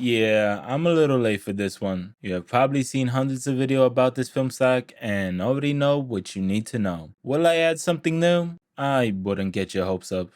Yeah, I'm a little late for this one. You have probably seen hundreds of videos about this film stock and already know what you need to know. Will I add something new? I wouldn't get your hopes up.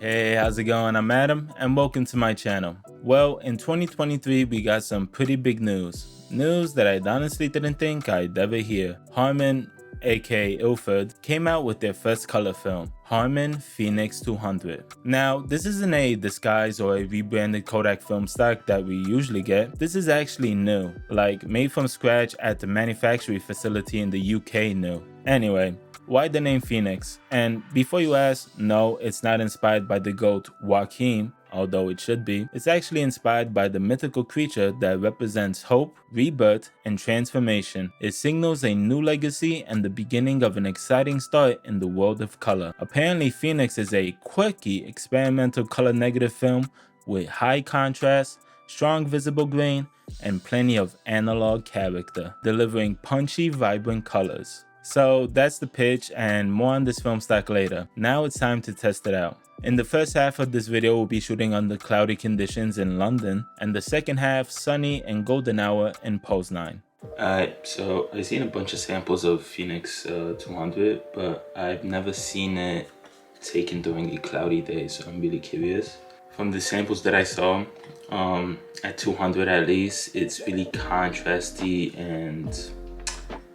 Hey, how's it going? I'm Adam and welcome to my channel. Well, in 2023 we got some pretty big news. News that I honestly didn't think I'd ever hear. Harman, aka Ilford, came out with their first color film, Harman Phoenix 200. Now, this isn't a disguise or a rebranded Kodak film stock that we usually get. This is actually new, like made from scratch at the manufacturing facility in the UK new. Anyway, why the name Phoenix? And before you ask, no, it's not inspired by the goat Joaquin, although it should be. It's actually inspired by the mythical creature that represents hope, rebirth, and transformation. It signals a new legacy and the beginning of an exciting start in the world of color. Apparently, Phoenix is a quirky, experimental color negative film with high contrast, strong visible grain, and plenty of analog character, delivering punchy, vibrant colors. So that's the pitch and more on this film stock later. Now it's time to test it out. In the first half of this video we'll be shooting under cloudy conditions in London, and the second half sunny and golden hour in Poznan. Alright, so I've seen a bunch of samples of Phoenix 200, but I've never seen it taken during a cloudy day, so I'm really curious. From the samples that I saw, at 200 at least, it's really contrasty and,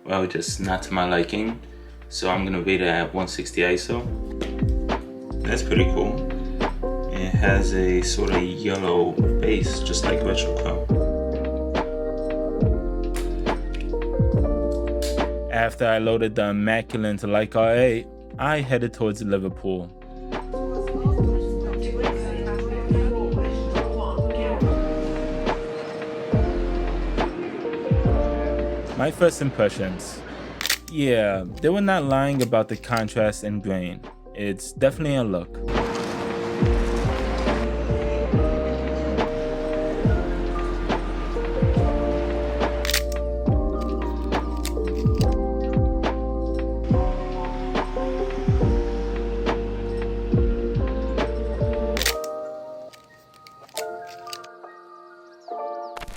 well, just not to my liking. So I'm gonna rate it at 160 ISO. That's pretty cool. It has a sort of yellow base, just like Retro Pro. After I loaded the immaculate Leica R8, I headed towards Liverpool. My first impressions. Yeah, they were not lying about the contrast and grain. It's definitely a look.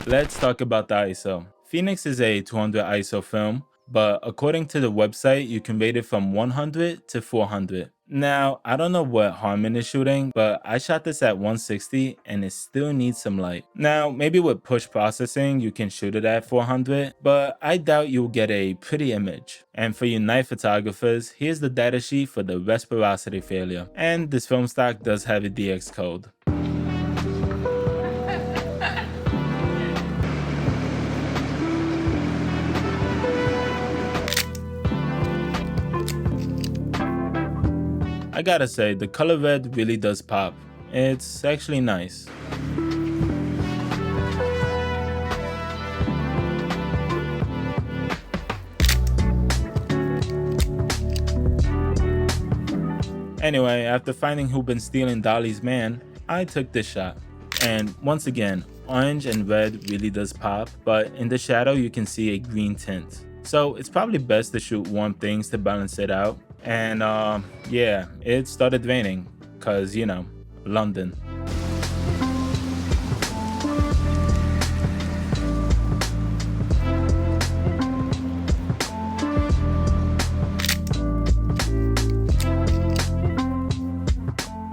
Let's talk about the ISO. Phoenix is a 200 ISO film, but according to the website, you can rate it from 100 to 400. Now, I don't know what Harman is shooting, but I shot this at 160 and it still needs some light. Now, maybe with push processing, you can shoot it at 400, but I doubt you'll get a pretty image. And for you night photographers, here's the datasheet for the reciprocity failure. And this film stock does have a DX code. I gotta say, the color red really does pop. It's actually nice. Anyway, after finding who'd been stealing Dolly's man, I took this shot. And once again, orange and red really does pop, but in the shadow you can see a green tint. So it's probably best to shoot warm things to balance it out. And yeah, it started raining, cause you know, London.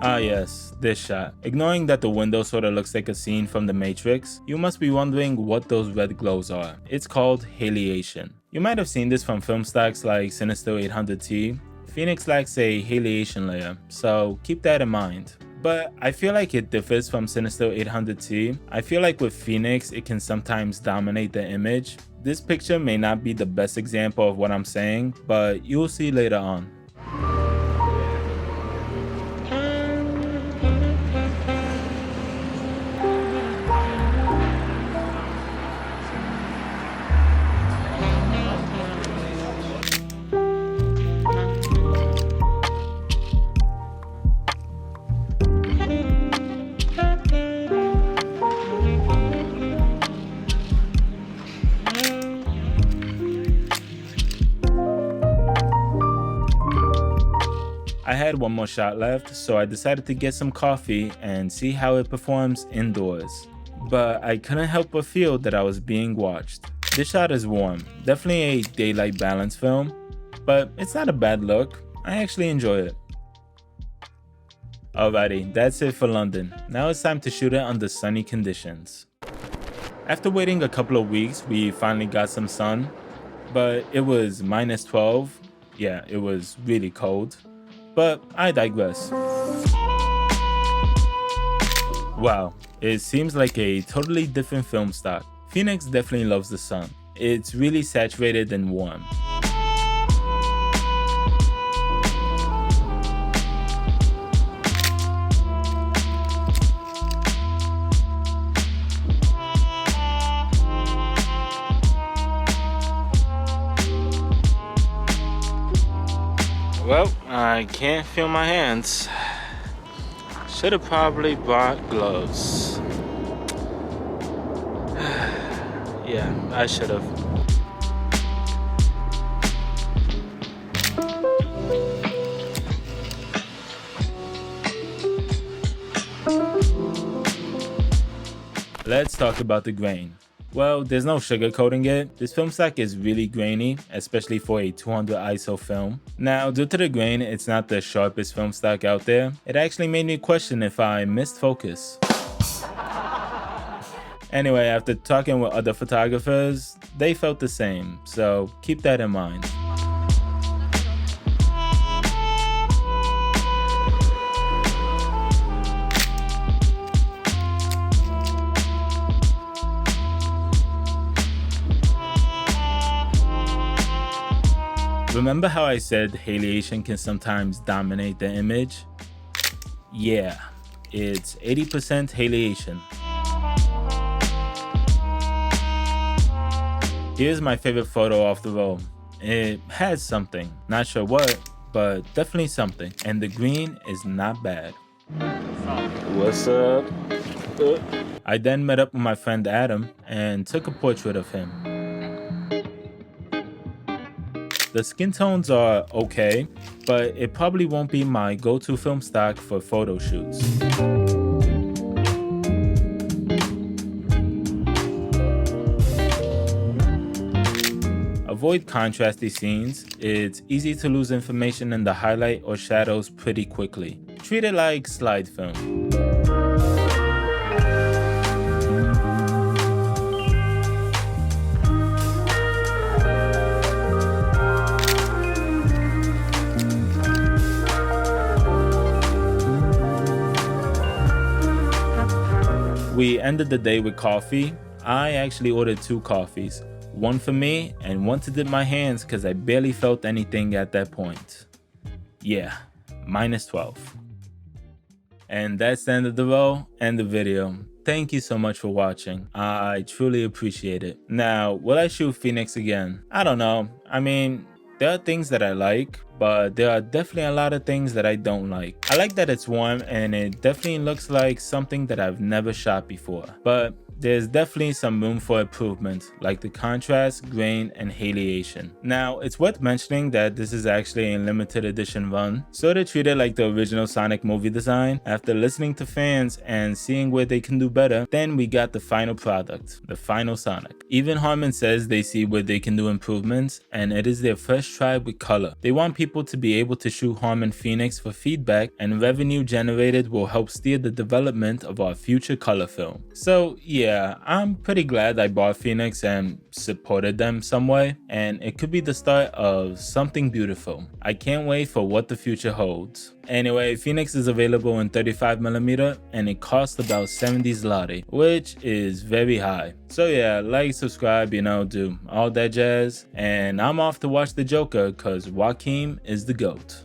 Ah yes, this shot. Ignoring that the window sorta looks like a scene from The Matrix, you must be wondering what those red glows are. It's called halation. You might have seen this from film stocks like Sinister 800T. Phoenix lacks a halation layer, so keep that in mind. But I feel like it differs from Sinister 800T. I feel like with Phoenix, it can sometimes dominate the image. This picture may not be the best example of what I'm saying, but you'll see later on. I had one more shot left, so I decided to get some coffee and see how it performs indoors. But I couldn't help but feel that I was being watched. This shot is warm, definitely a daylight balance film, but it's not a bad look. I actually enjoy it. Alrighty, that's it for London. Now it's time to shoot it under sunny conditions. After waiting a couple of weeks, we finally got some sun, but it was -12. Yeah, it was really cold, but I digress. Wow, it seems like a totally different film stock. Phoenix definitely loves the sun. It's really saturated and warm. Well, I can't feel my hands. Should have probably bought gloves. Yeah, I should have. Let's talk about the grain. Well, there's no sugarcoating it. This film stock is really grainy, especially for a 200 ISO film. Now, due to the grain, it's not the sharpest film stock out there. It actually made me question if I missed focus. Anyway, after talking with other photographers, they felt the same, so keep that in mind. Remember how I said halation can sometimes dominate the image? Yeah, it's 80% halation. Here's my favorite photo off the roll. It has something, not sure what, but definitely something. And the green is not bad. What's up? I then met up with my friend Adam and took a portrait of him. The skin tones are okay, but it probably won't be my go-to film stock for photo shoots. Avoid contrasty scenes. It's easy to lose information in the highlight or shadows pretty quickly. Treat it like slide film. We ended the day with coffee. I actually ordered 2 coffees, one for me and one to dip my hands because I barely felt anything at that point. Yeah, -12. And that's the end of the roll and the video. Thank you so much for watching. I truly appreciate it. Now, will I shoot Phoenix again? I don't know. I mean, there are things that I like, but there are definitely a lot of things that I don't like. I like that it's warm and it definitely looks like something that I've never shot before. But there's definitely some room for improvement, like the contrast, grain, and halation. Now, it's worth mentioning that this is actually a limited edition run, so to treat it like the original Sonic movie design. After listening to fans and seeing where they can do better, then we got the final product, the final Sonic. Even Harman says they see where they can do improvements, and it is their first try with color. They want people to be able to shoot Harman Phoenix for feedback, and revenue generated will help steer the development of our future color film. So yeah, I'm pretty glad I bought Phoenix and supported them some way, and it could be the start of something beautiful. I can't wait for what the future holds. Anyway, Phoenix is available in 35mm and it costs about 70 zloty, which is very high. So yeah, like, subscribe, do all that jazz, and I'm off to watch the Joker cause Joaquin is the GOAT.